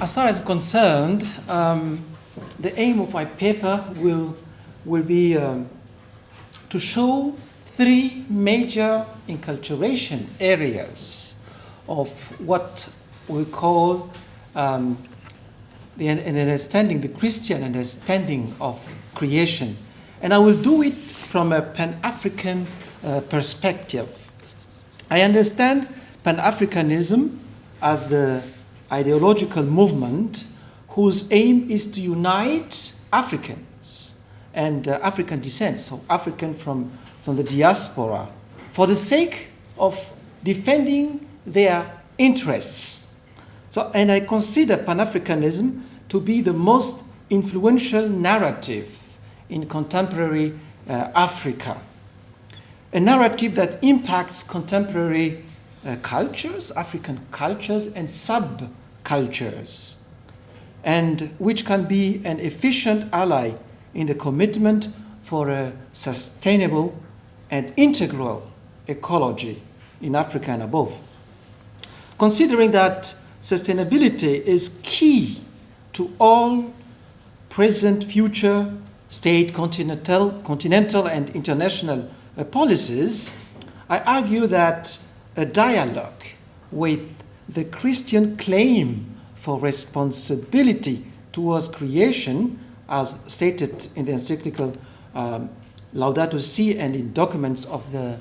As far as I'm concerned, the aim of my paper will be to show three major enculturation areas of what we call the Christian understanding of creation. And I will do it from a Pan-African perspective. I understand Pan-Africanism as the ideological movement whose aim is to unite Africans and African descent, so African from the diaspora, for the sake of defending their interests. And I consider Pan-Africanism to be the most influential narrative in contemporary Africa. A narrative that impacts contemporary cultures, African cultures and subcultures, and which can be an efficient ally in the commitment for a sustainable and integral ecology in Africa and above. Considering that sustainability is key to all present, future, state, continental and international policies, I argue that a dialogue with the Christian claim for responsibility towards creation, as stated in the encyclical Laudato Si and in documents of the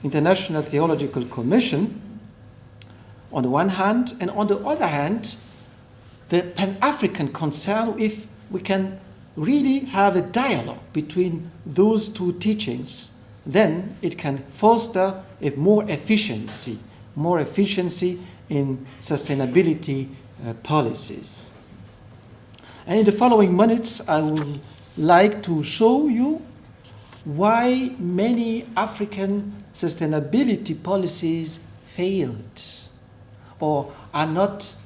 International Theological Commission, on the one hand, and on the other hand, the Pan-African concern if we can really have a dialogue between those two teachings, then it can foster a more efficiency in sustainability policies. And in the following minutes, I would like to show you why many African sustainability policies failed or are not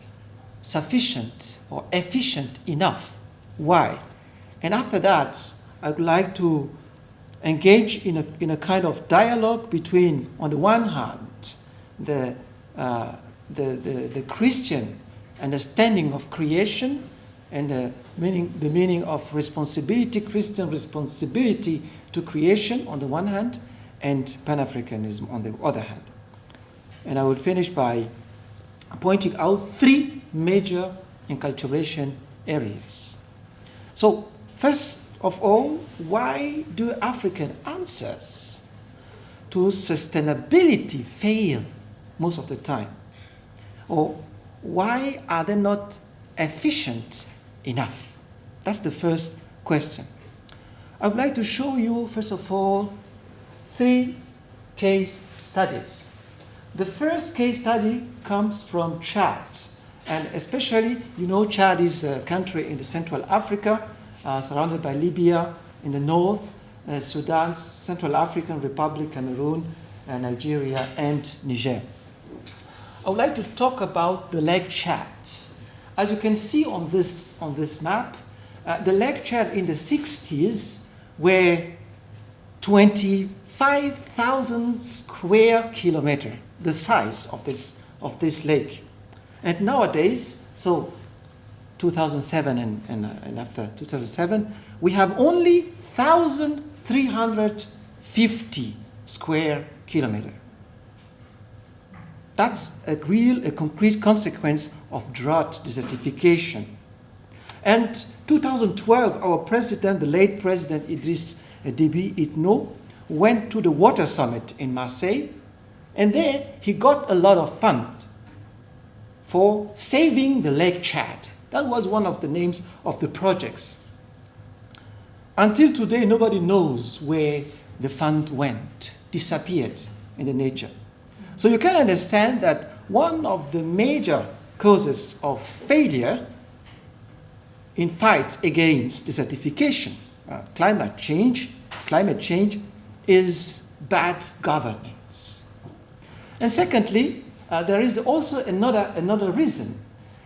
sufficient or efficient enough. Why? And after that, I would like to engage in a kind of dialogue between, on the one hand, the Christian understanding of creation and the meaning of responsibility, Christian responsibility to creation on the one hand, and Pan-Africanism on the other hand. And I will finish by pointing out three major enculturation areas. So, first of all, why do African answers to sustainability fail most of the time? Or why are they not efficient enough? That's the first question. I would like to show you, first of all, three case studies. The first case study comes from Chad. And especially, Chad is a country in the Central Africa, surrounded by Libya in the north, Sudan, Central African Republic, Cameroon, Nigeria, and Niger. I would like to talk about the Lake Chad. As you can see on this map, the Lake Chad in the 60s were 25,000 square kilometers, the size of this lake. And nowadays, so 2007 and after 2007, we have only 1,350 square kilometers. That's a concrete consequence of drought desertification. And 2012, our president, the late President Idriss Déby Itno, went to the water summit in Marseille, and there he got a lot of funds for saving the Lake Chad. That was one of the names of the projects. Until today, nobody knows where the fund went, disappeared in the nature. So you can understand that one of the major causes of failure in fight against desertification, climate change is bad governance. And secondly, there is also another reason.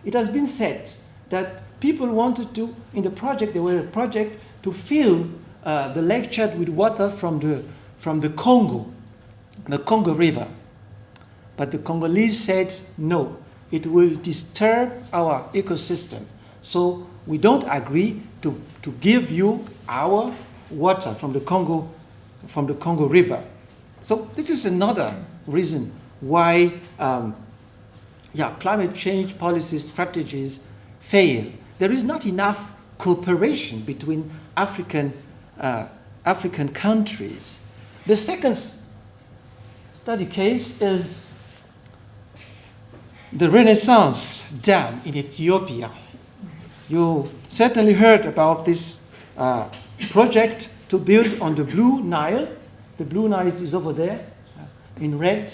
It has been said that people wanted to, in the project, there were a project to fill the Lake Chad with water from the Congo River. But the Congolese said, no, it will disturb our ecosystem. So we don't agree to give you our water from the Congo River. So this is another reason why climate change policy strategies fail. There is not enough cooperation between African countries. The second study case is the Renaissance Dam in Ethiopia. You certainly heard about this project to build on the Blue Nile. The Blue Nile is over there in red.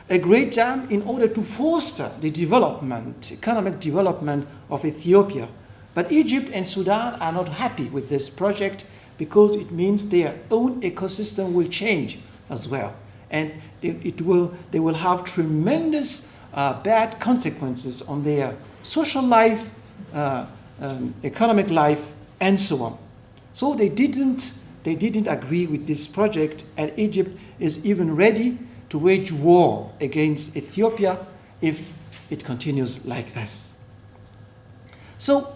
A great dam in order to foster the economic development of Ethiopia. But Egypt and Sudan are not happy with this project because it means their own ecosystem will change as well. And they will have tremendous bad consequences on their social life, economic life, and so on. So they didn't agree with this project, and Egypt is even ready to wage war against Ethiopia if it continues like this. So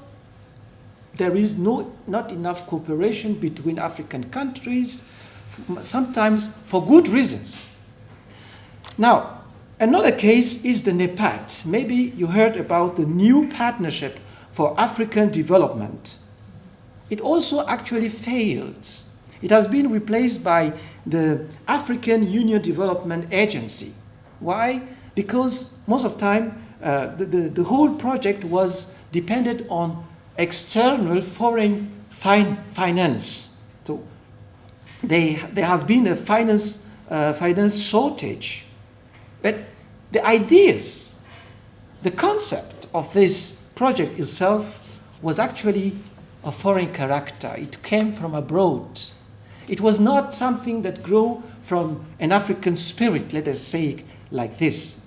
there is not enough cooperation between African countries, sometimes for good reasons. Now, another case is the NEPAD. Maybe you heard about the new partnership for African development. It also actually failed. It has been replaced by the African Union Development Agency. Why? Because most of the time, the whole project was dependent on external foreign finance. So there have been a finance shortage. But the ideas, the concept of this project itself was actually of foreign character. It came from abroad. It was not something that grew from an African spirit, let us say it like this.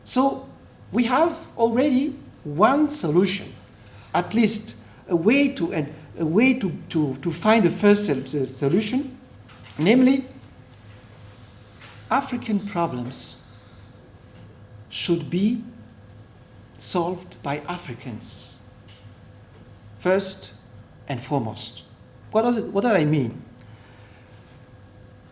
So we have already one solution, at least a way to find the first solution, namely African problems should be solved by Africans first and foremost. What do I mean?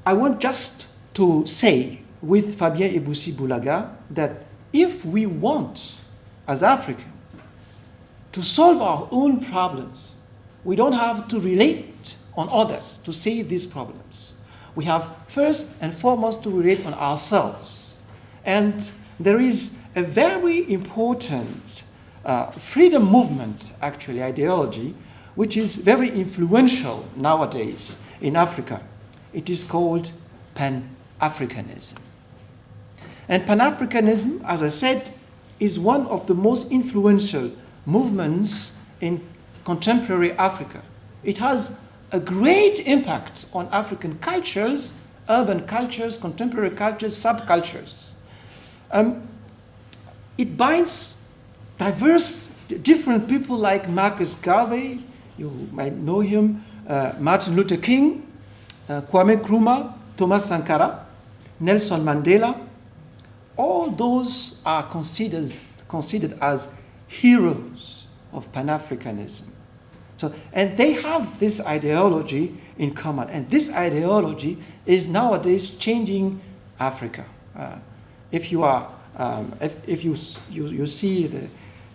I want just to say with Fabien Eboussi-Boulaga that if we want, as Africans, to solve our own problems, we don't have to relate on others to see these problems. We have first and foremost to relate on ourselves. And there is a very important freedom movement, actually, ideology, which is very influential nowadays in Africa. It is called Pan-Africanism. And Pan-Africanism, as I said, is one of the most influential movements in contemporary Africa. It has a great impact on African cultures, urban cultures, contemporary cultures, subcultures. It binds different people like Marcus Garvey, you might know him, Martin Luther King, Kwame Nkrumah, Thomas Sankara, Nelson Mandela. All those are considered as heroes of Pan-Africanism. So, and they have this ideology in common, and this ideology is nowadays changing Africa. If you are, if you see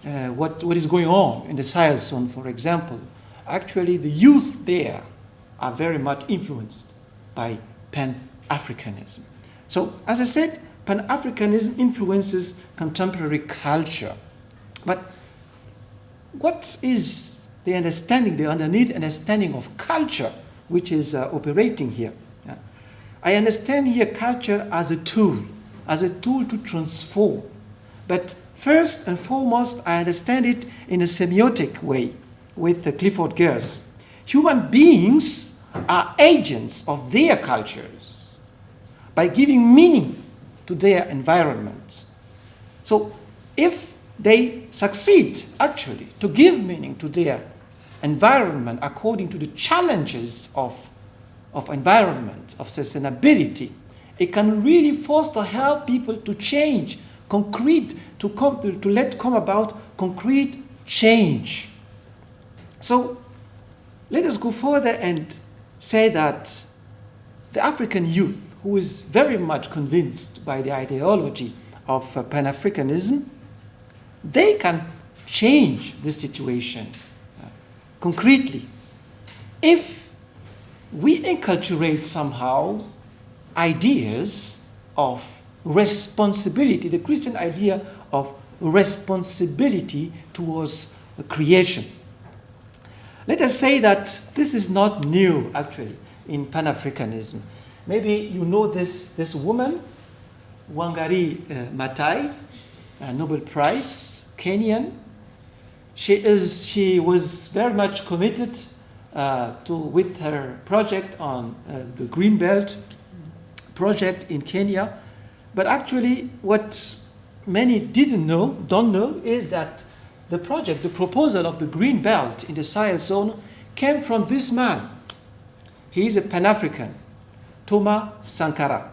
what is going on in the Sahel zone, for example, actually the youth there are very much influenced by Pan-Africanism. So, as I said, Pan-Africanism influences contemporary culture. But what is the underneath understanding of culture which is operating here? I understand here culture as a tool to transform. But first and foremost, I understand it in a semiotic way with Clifford Geertz. Human beings are agents of their cultures by giving meaning to their environment. So if they succeed actually to give meaning to their environment according to the challenges of environment, of sustainability, it can really help people to change concrete, to let come about concrete change. So let us go further and say that the African youth, who is very much convinced by the ideology of Pan-Africanism, they can change this situation concretely if we inculturate somehow ideas of responsibility, the Christian idea of responsibility towards creation. Let us say that this is not new, actually, in Pan-Africanism. Maybe you know this woman, Wangari Maathai, a Nobel Prize, Kenyan. She was very much committed with her project on the Green Belt project in Kenya. But actually, what many don't know, is that the project, the proposal of the Green Belt in the Sahel zone came from this man. He is a Pan-African, Thomas Sankara,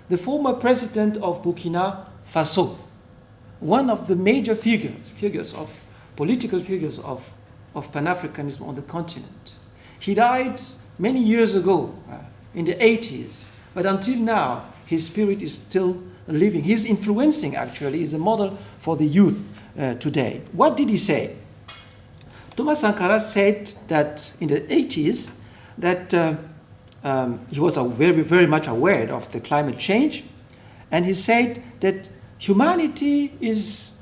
the former president of Burkina Faso, one of the major political figures of Pan-Africanism on the continent. He died many years ago, in the 80s, but until now, his spirit is still living. He's influencing, actually, is a model for the youth today. What did he say? Thomas Sankara said that in the 80s, that he was very, very much aware of the climate change, and he said that humanity is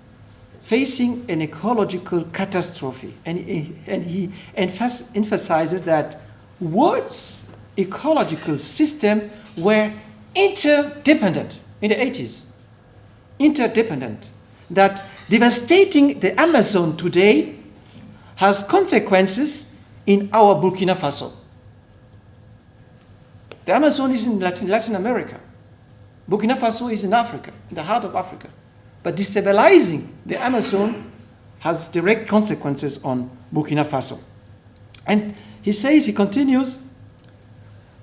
facing an ecological catastrophe, and he emphasizes that world's ecological system were interdependent in the 80s, interdependent, that devastating the Amazon today has consequences in our Burkina Faso. The Amazon is in Latin America. Burkina Faso is in Africa, in the heart of Africa. But destabilizing the Amazon has direct consequences on Burkina Faso. And he continues,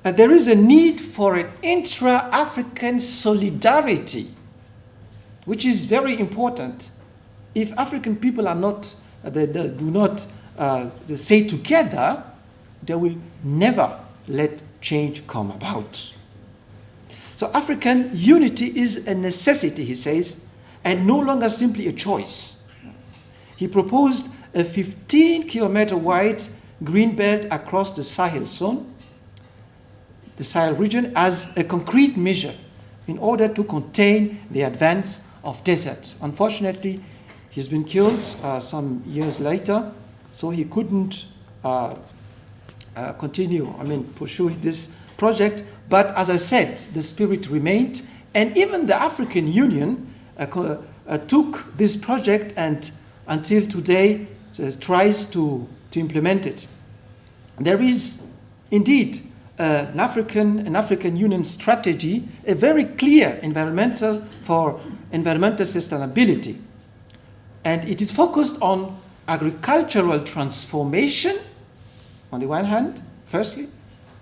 there is a need for an intra-African solidarity, which is very important. If African people are not, they do not stay together, they will never let change come about. So African unity is a necessity, he says, and no longer simply a choice. He proposed a 15-kilometer wide green belt across the Sahel zone, the Sahel region, as a concrete measure in order to contain the advance of desert. Unfortunately, he's been killed some years later, so he couldn't pursue this project. But as I said, the spirit remained, and even the African Union took this project and until today tries to implement it. There is indeed an African Union strategy, a very clear environmental sustainability. And it is focused on agricultural transformation, on the one hand, firstly,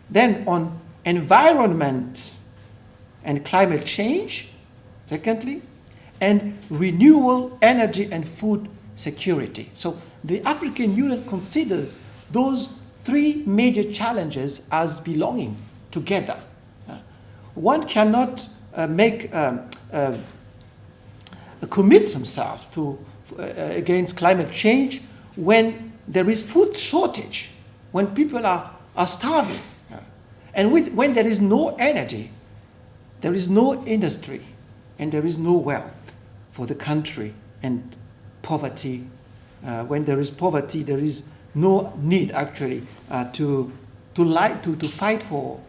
then on environment and climate change, secondly, and renewable energy and food security. So the African Union considers those three major challenges as belonging together. One cannot commit himself to against climate change when there is food shortage, when people are starving, and when there is no energy, there is no industry, and there is no wealth for the country, and poverty. When there is poverty, there is no need actually to fight for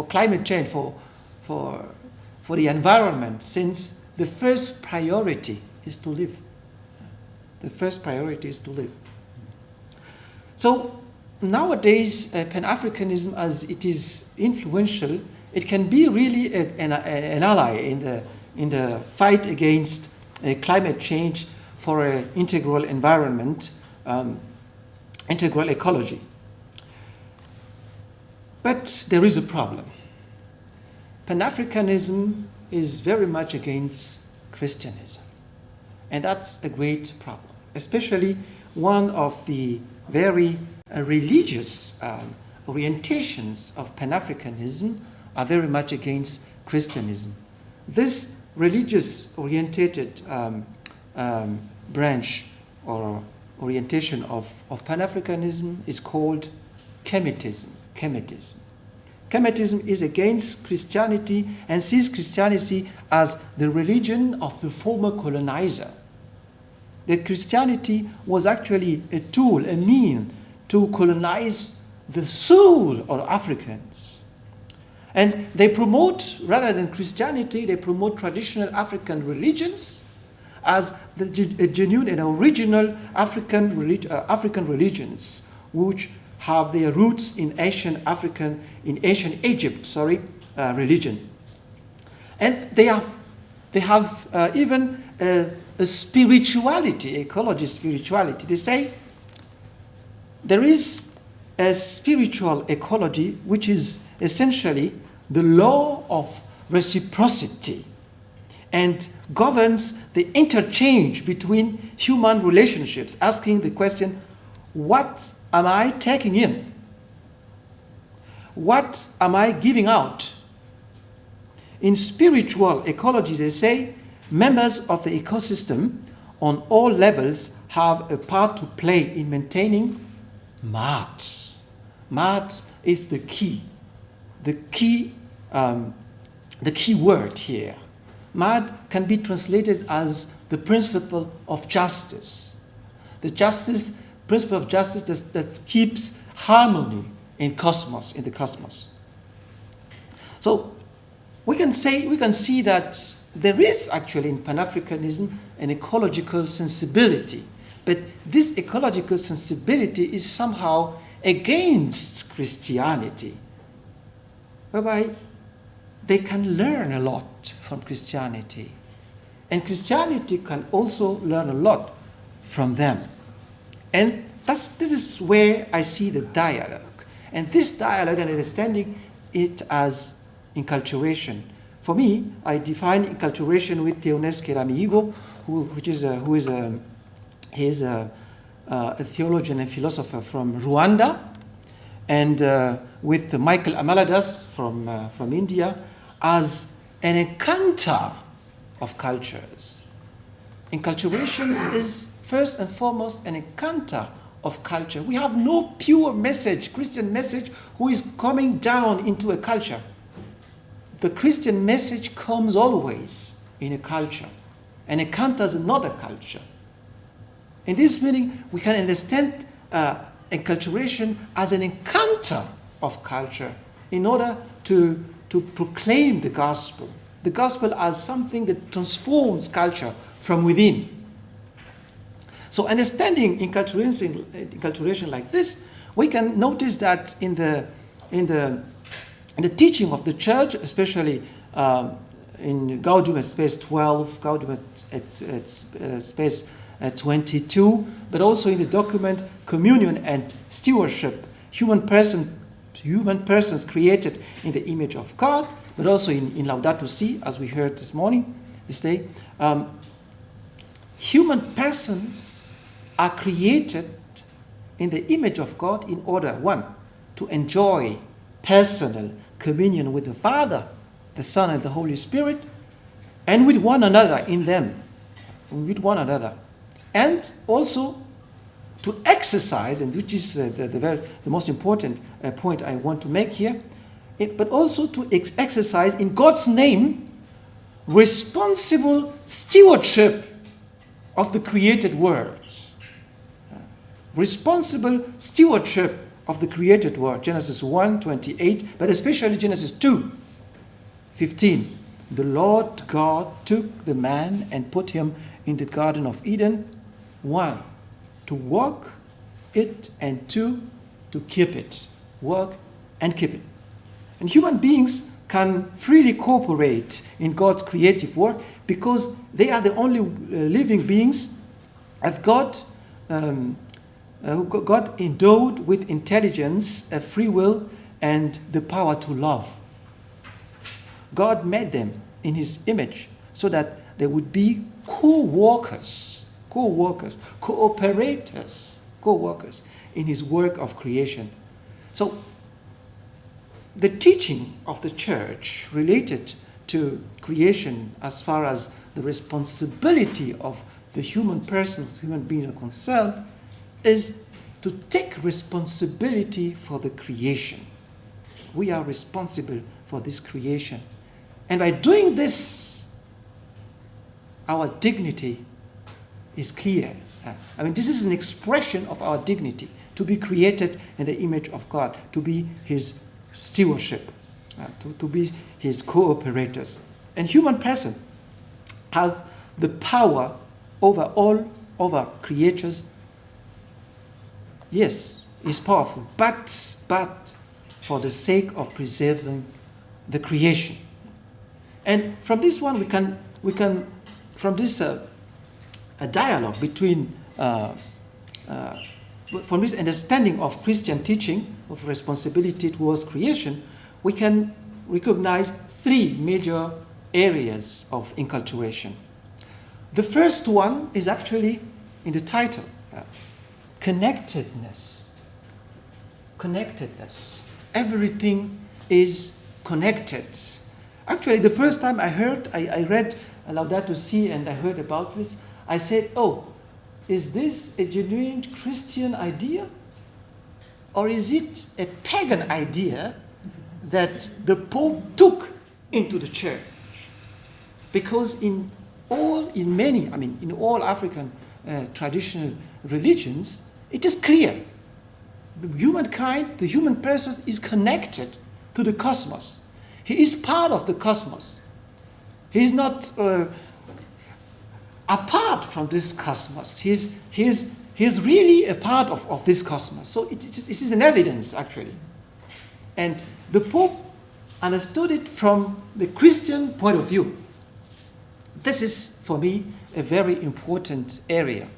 climate change, for the environment, since the first priority is to live. The first priority is to live. So nowadays, Pan-Africanism, as it is influential, it can be really an ally in the fight against climate change for an integral environment, integral ecology. But there is a problem. Pan-Africanism is very much against Christianism. And that's a great problem, especially one of the very religious orientations of Pan-Africanism are very much against Christianism. This religious-orientated branch or orientation of Pan-Africanism is called Kemetism. Kemetism is against Christianity and sees Christianity as the religion of the former colonizer. That Christianity was actually a tool, a mean to colonize the soul of Africans. And they promote, rather than Christianity, they promote traditional African religions as a genuine and original African religions, which have their roots in ancient Egypt, religion. And they have even a spirituality, ecology spirituality. They say there is a spiritual ecology which is essentially the law of reciprocity and governs the interchange between human relationships, asking the question, what am I taking in? What am I giving out? In spiritual ecology, they say, members of the ecosystem on all levels have a part to play in maintaining mad. Mad is the key word here. Mad can be translated as the principle of justice. The principle of justice that keeps harmony in the cosmos. So we can see that there is actually in Pan-Africanism an ecological sensibility, but this ecological sensibility is somehow against Christianity, whereby they can learn a lot from Christianity, and Christianity can also learn a lot from them. And this is where I see the dialogue, and this dialogue and understanding it as inculturation. For me, I define inculturation with Theoneste Keramihigo, who is a theologian and philosopher from Rwanda, and with Michael Amaladas from India, as an encounter of cultures. Inculturation is first and foremost an encounter of culture. We have no pure message, Christian message, who is coming down into a culture. The Christian message comes always in a culture and encounters another culture. In this meaning, we can understand enculturation as an encounter of culture in order to proclaim the gospel as something that transforms culture from within. So understanding enculturation like this, we can notice that in the teaching of the church, especially in Gaudium et Spes 12, Gaudium et Spes 22, but also in the document Communion and Stewardship, human persons created in the image of God, but also in Laudato Si, as we heard this day. Human persons are created in the image of God in order, one, to enjoy personal communion with the Father, the Son, and the Holy Spirit, and with one another in them, and also to exercise, and which is the most important point I want to make here, but also to exercise in God's name responsible stewardship of the created world. Responsible stewardship of the created world. Genesis 1:28, but especially Genesis 2:15. The Lord God took the man and put him in the Garden of Eden, one, to walk it, and two, to keep it. Work and keep it. And human beings can freely cooperate in God's creative work because they are the only living beings that God endowed with intelligence, a free will, and the power to love. God made them in his image, so that there would be co-workers, cooperators, co-workers in his work of creation. So the teaching of the church related to creation as far as the responsibility of the human persons, human beings are concerned, is to take responsibility for the creation. We are responsible for this creation. And by doing this, our dignity is clear. I mean, this is an expression of our dignity, to be created in the image of God, to be his stewardship, to be his cooperators. And human person has the power over all other creatures. Yes, is powerful, but for the sake of preserving the creation. And from this one, we can from this a dialogue between from this understanding of Christian teaching of responsibility towards creation, we can recognize three major areas of inculturation. The first one is actually in the title, connectedness. Connectedness. Everything is connected. Actually, the first time I read Laudato Si and I heard about this, I said, oh, is this a genuine Christian idea? Or is it a pagan idea that the Pope took into the church? Because in all African traditional religions, it is clear. The humankind, the human person is connected to the cosmos. He is part of the cosmos. He is not apart from this cosmos. He is really a part of this cosmos. So it is an evidence, actually. And the Pope understood it from the Christian point of view. This is, for me, a very important area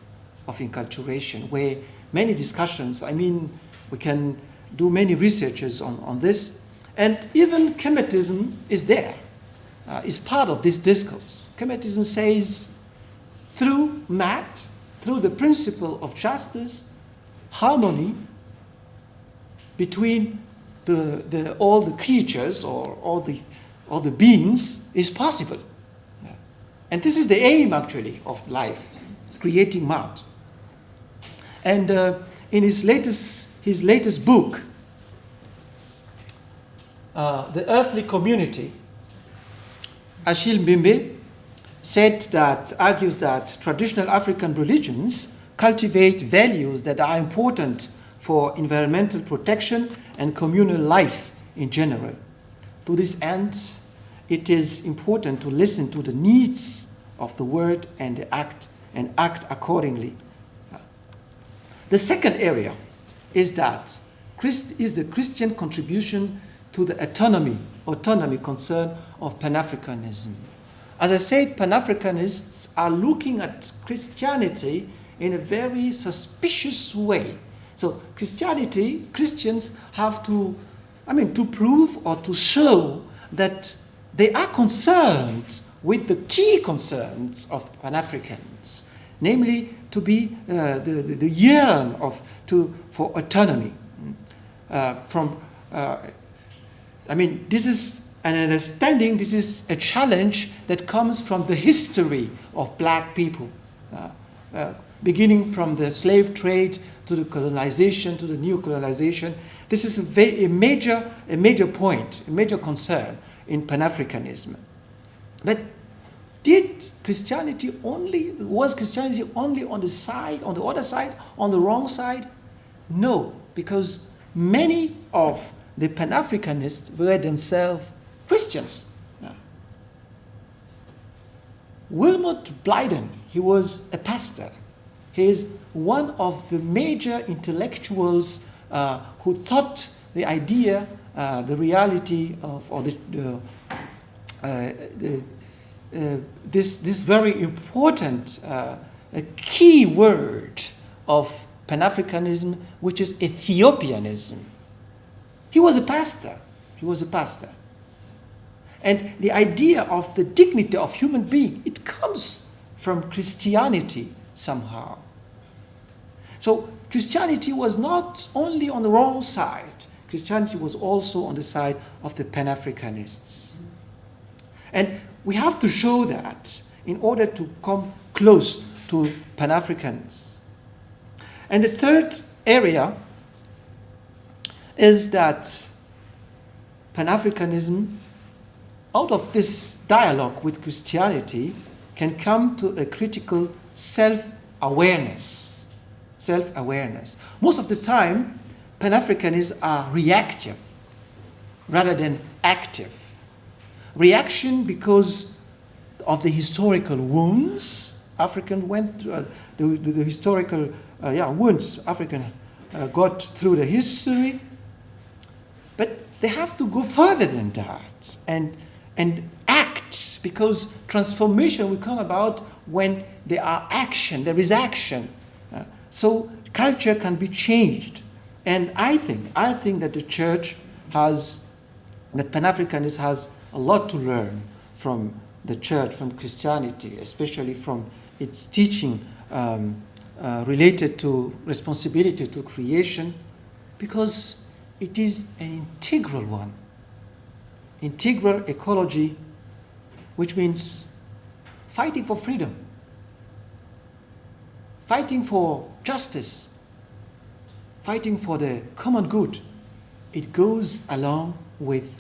of inculturation, where many discussions, we can do many researches on this, and even Kemetism is there, is part of this discourse. Kemetism says, through math, through the principle of justice, harmony between all the creatures or all the beings is possible. And this is the aim, actually, of life, creating math. And in his latest book, The Earthly Community, Achille Mbembe argues that traditional African religions cultivate values that are important for environmental protection and communal life in general. To this end, it is important to listen to the needs of the world and act accordingly. The second area is the Christian contribution to the autonomy concern of Pan-Africanism. As I said, Pan-Africanists are looking at Christianity in a very suspicious way. So Christians have to prove or to show that they are concerned with the key concerns of Pan-Africans, namely to be the yearn for autonomy. This is an understanding. This is a challenge that comes from the history of black people, beginning from the slave trade to the colonization, to the new colonization. This is a major point, a major concern in Pan-Africanism. But was Christianity only on the other side, on the wrong side? No, because many of the Pan-Africanists were themselves Christians. Wilmot Blyden, he was a pastor. He is one of the major intellectuals who thought the idea, the reality of, or this very important key word of Pan-Africanism, which is Ethiopianism. He was a pastor. And the idea of the dignity of human being, it comes from Christianity somehow. So Christianity was not only on the wrong side, Christianity was also on the side of the Pan-Africanists. And we have to show that in order to come close to Pan-Africans. And the third area is that Pan-Africanism, out of this dialogue with Christianity, can come to a critical self-awareness. Self-awareness. Most of the time, Pan-Africanists are reactive rather than active. Reaction because of the historical wounds African went through, the historical wounds African got through the history. But they have to go further than that and act, because transformation will come about when there is action. So culture can be changed. And I think that the church that Pan-Africanism has a lot to learn from the church, from Christianity, especially from its teaching related to responsibility to creation, because it is an integral one. Integral ecology, which means fighting for freedom, fighting for justice, fighting for the common good. It goes along with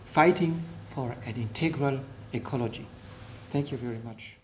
fighting for an integral ecology. Thank you very much.